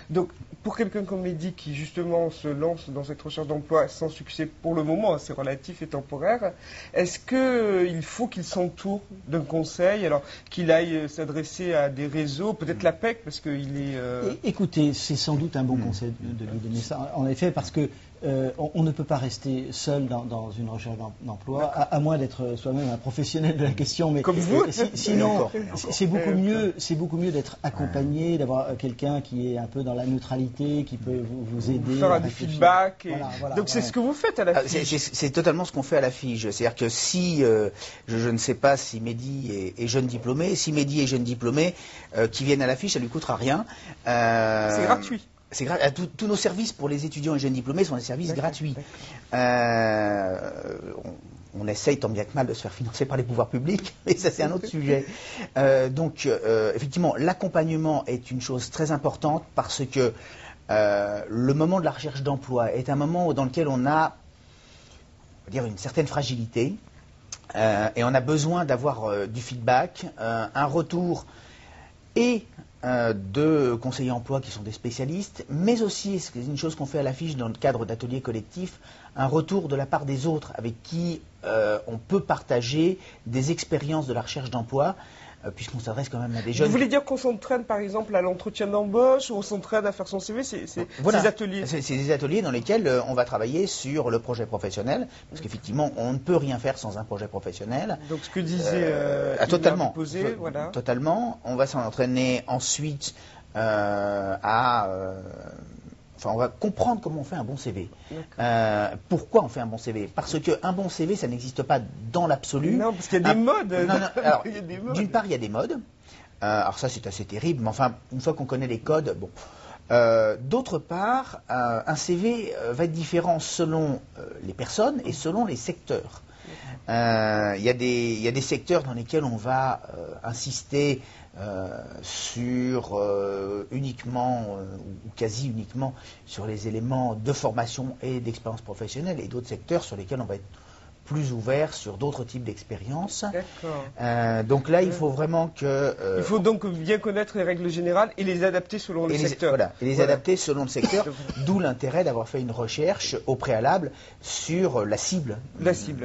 Donc, pour quelqu'un comme Eddy qui justement se lance dans cette recherche d'emploi sans succès pour le moment, c'est relatif et temporaire, est-ce qu'il faut qu'il s'entoure d'un conseil, alors qu'il aille s'adresser à des réseaux, peut-être l'APEC, parce qu'il est... Écoutez, c'est sans doute un bon conseil de lui donner ça, en effet, parce que on ne peut pas rester seul dans une recherche d'emploi, à moins d'être soi-même un professionnel de la question. Mais comme vous. Sinon, c'est beaucoup mieux d'être accompagné, d'avoir quelqu'un qui est un peu dans la neutralité, qui peut vous aider. Faire du feedback. Donc c'est ce que vous faites à la FIGE. C'est totalement ce qu'on fait à la FIGE. C'est-à-dire que si, je ne sais pas si Mehdi est jeune diplômé, si Mehdi est jeune diplômé, qui viennent à la FIGE, ça lui coûtera rien. C'est gratuit. Tous nos services pour les étudiants et jeunes diplômés sont des services gratuits. On essaye tant bien que mal de se faire financer par les pouvoirs publics, mais ça c'est un autre sujet. Donc effectivement, l'accompagnement est une chose très importante parce que le moment de la recherche d'emploi est un moment dans lequel on a, on va dire, une certaine fragilité et on a besoin d'avoir du feedback, un retour et de conseillers emploi qui sont des spécialistes, mais aussi, c'est une chose qu'on fait à la FIGE dans le cadre d'ateliers collectifs, un retour de la part des autres avec qui on peut partager des expériences de la recherche d'emploi, puisqu'on s'adresse quand même à des jeunes. Vous voulez dire qu'on s'entraîne par exemple à l'entretien d'embauche ou on s'entraîne à faire son CV, voilà, ces ateliers? C'est des ateliers dans lesquels on va travailler sur le projet professionnel, parce qu'effectivement on ne peut rien faire sans un projet professionnel. Donc ce que disait totalement, voilà. Totalement. On va s'entraîner ensuite Enfin, on va comprendre comment on fait un bon CV. Pourquoi on fait un bon CV? Parce qu'un bon CV, ça n'existe pas dans l'absolu. Non, parce qu'il y a des modes. Alors, d'une part, il y a des modes. Alors ça, c'est assez terrible. Mais enfin, une fois qu'on connaît les codes, bon. D'autre part, un CV va être différent selon les personnes et selon les secteurs. Il y a des secteurs dans lesquels on va insister sur uniquement ou quasi uniquement sur les éléments de formation et d'expérience professionnelle, et d'autres secteurs sur lesquels on va être plus ouvert sur d'autres types d'expériences. Donc là, il faut vraiment que... il faut donc bien connaître les règles générales et les adapter selon le secteur. Voilà, et les adapter selon le secteur, d'où l'intérêt d'avoir fait une recherche au préalable sur la cible. La cible.